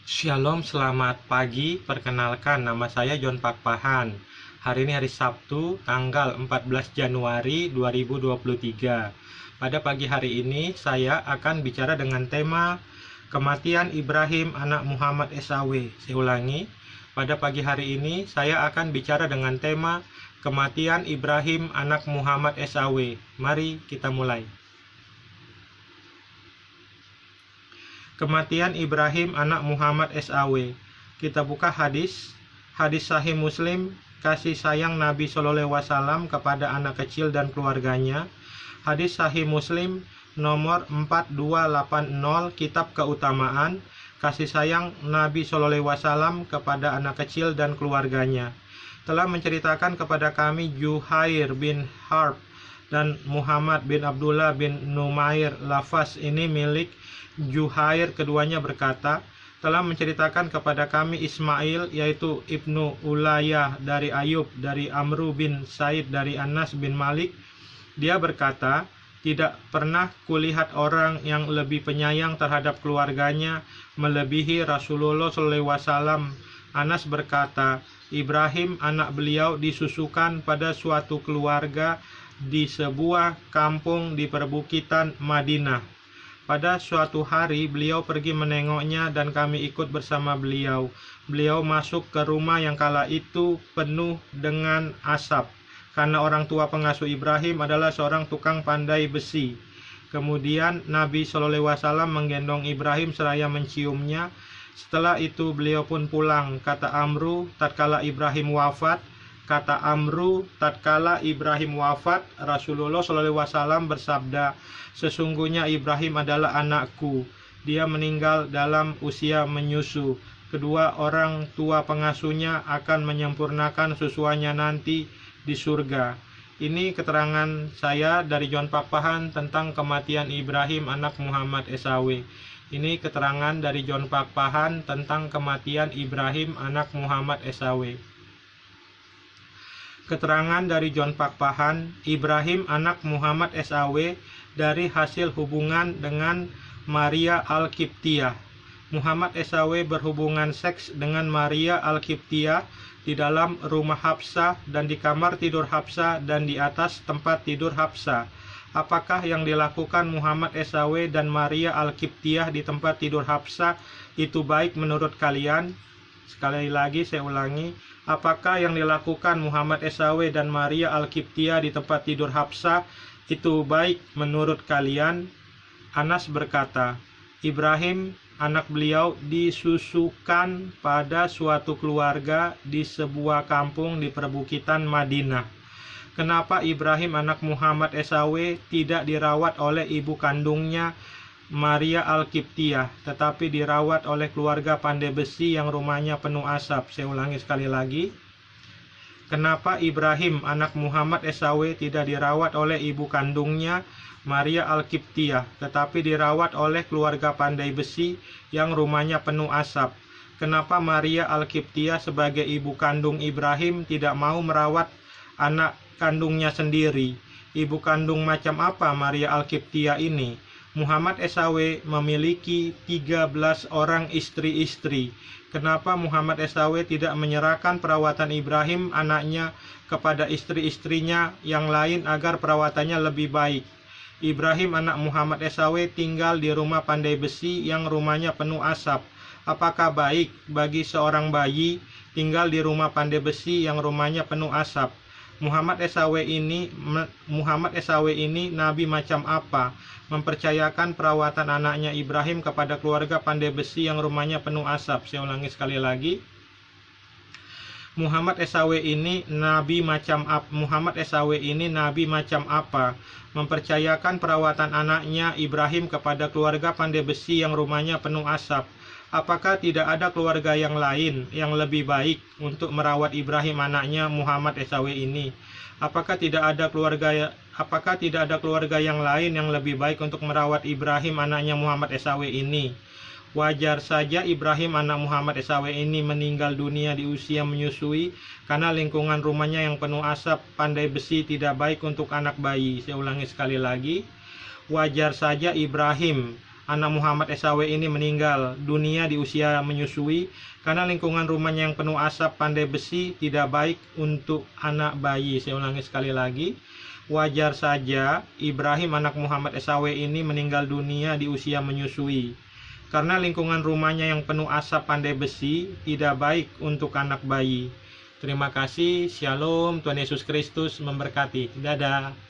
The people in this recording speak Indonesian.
Shalom, selamat pagi. Perkenalkan, nama saya John Pakpahan. Hari ini hari Sabtu, tanggal 14 Januari 2023. Pada pagi hari ini, saya akan bicara dengan tema kematian Ibrahim anak Muhammad SAW. Saya ulangi, pada pagi hari ini, saya akan bicara dengan tema kematian Ibrahim anak Muhammad SAW. Mari kita mulai. Kematian Ibrahim anak Muhammad SAW. Kita buka hadis Sahih Muslim, kasih sayang Nabi SAW kepada anak kecil dan keluarganya. Hadis Sahih Muslim nomor 4280, kitab keutamaan, kasih sayang Nabi SAW kepada anak kecil dan keluarganya. Telah menceritakan kepada kami Juhair bin Harb dan Muhammad bin Abdullah bin Numair. Lafaz ini milik Juhair, keduanya berkata, telah menceritakan kepada kami Ismail, yaitu Ibnu Ulayah dari Ayub, dari Amru bin Said, dari Anas bin Malik. Dia berkata, tidak pernah kulihat orang yang lebih penyayang terhadap keluarganya melebihi Rasulullah SAW. Anas berkata, Ibrahim anak beliau disusukan pada suatu keluarga di sebuah kampung di perbukitan Madinah. Pada suatu hari beliau pergi menengoknya dan kami ikut bersama beliau. Beliau masuk ke rumah yang kala itu penuh dengan asap, karena orang tua pengasuh Ibrahim adalah seorang tukang pandai besi. Kemudian Nabi SAW menggendong Ibrahim seraya menciumnya. Setelah itu beliau pun pulang. Kata Amru, tatkala Ibrahim wafat, Rasulullah SAW bersabda, sesungguhnya Ibrahim adalah anakku. Dia meninggal dalam usia menyusu. Kedua orang tua pengasuhnya akan menyempurnakan susuannya nanti di surga. Ini keterangan saya dari John Pakpahan tentang kematian Ibrahim anak Muhammad SAW. Ini keterangan dari John Pakpahan tentang kematian Ibrahim anak Muhammad SAW. Keterangan dari John Pakpahan, Ibrahim anak Muhammad SAW dari hasil hubungan dengan Maria Al-Qibtiyah. Muhammad SAW berhubungan seks dengan Maria Al-Qibtiyah di dalam rumah Hafsah dan di kamar tidur Hafsah dan di atas tempat tidur Hafsah. Apakah yang dilakukan Muhammad SAW dan Maria Al-Qibtiyah di tempat tidur Hafsah itu baik menurut kalian? Sekali lagi saya ulangi, apakah yang dilakukan Muhammad SAW dan Maria Al-Qibtiyah di tempat tidur Hafsah itu baik menurut kalian? Anas berkata, Ibrahim anak beliau disusukan pada suatu keluarga di sebuah kampung di perbukitan Madinah. Kenapa Ibrahim anak Muhammad SAW tidak dirawat oleh ibu kandungnya Maria Al-Qibtiyah, tetapi dirawat oleh keluarga pandai besi yang rumahnya penuh asap? Saya ulangi sekali lagi. Kenapa Ibrahim anak Muhammad SAW tidak dirawat oleh ibu kandungnya Maria Al-Qibtiyah, tetapi dirawat oleh keluarga pandai besi yang rumahnya penuh asap? Kenapa Maria Al-Qibtiyah sebagai ibu kandung Ibrahim tidak mau merawat anak kandungnya sendiri? Ibu kandung macam apa Maria Al-Qibtiyah ini? Muhammad SAW memiliki 13 orang istri-istri. Kenapa Muhammad SAW tidak menyerahkan perawatan Ibrahim anaknya kepada istri-istrinya yang lain agar perawatannya lebih baik? Ibrahim anak Muhammad SAW tinggal di rumah pandai besi yang rumahnya penuh asap. Apakah baik bagi seorang bayi tinggal di rumah pandai besi yang rumahnya penuh asap? Muhammad SAW ini nabi macam apa? Mempercayakan perawatan anaknya Ibrahim kepada keluarga pandai besi yang rumahnya penuh asap. Saya ulangi sekali lagi. Muhammad SAW ini nabi macam apa? Mempercayakan perawatan anaknya Ibrahim kepada keluarga pandai besi yang rumahnya penuh asap. Apakah tidak ada keluarga yang lain yang lebih baik untuk merawat Ibrahim anaknya Muhammad SAW ini? Apakah tidak ada keluarga yang lain yang lebih baik untuk merawat Ibrahim anaknya Muhammad SAW ini? Wajar saja Ibrahim anak Muhammad SAW ini meninggal dunia di usia menyusui karena lingkungan rumahnya yang penuh asap pandai besi tidak baik untuk anak bayi. Saya ulangi sekali lagi. Wajar saja Ibrahim anak Muhammad SAW ini meninggal dunia di usia menyusui karena lingkungan rumahnya yang penuh asap pandai besi tidak baik untuk anak bayi. Saya ulangi sekali lagi. Wajar saja Ibrahim anak Muhammad SAW ini meninggal dunia di usia menyusui karena lingkungan rumahnya yang penuh asap pandai besi tidak baik untuk anak bayi. Terima kasih. Shalom. Tuhan Yesus Kristus memberkati. Dadah.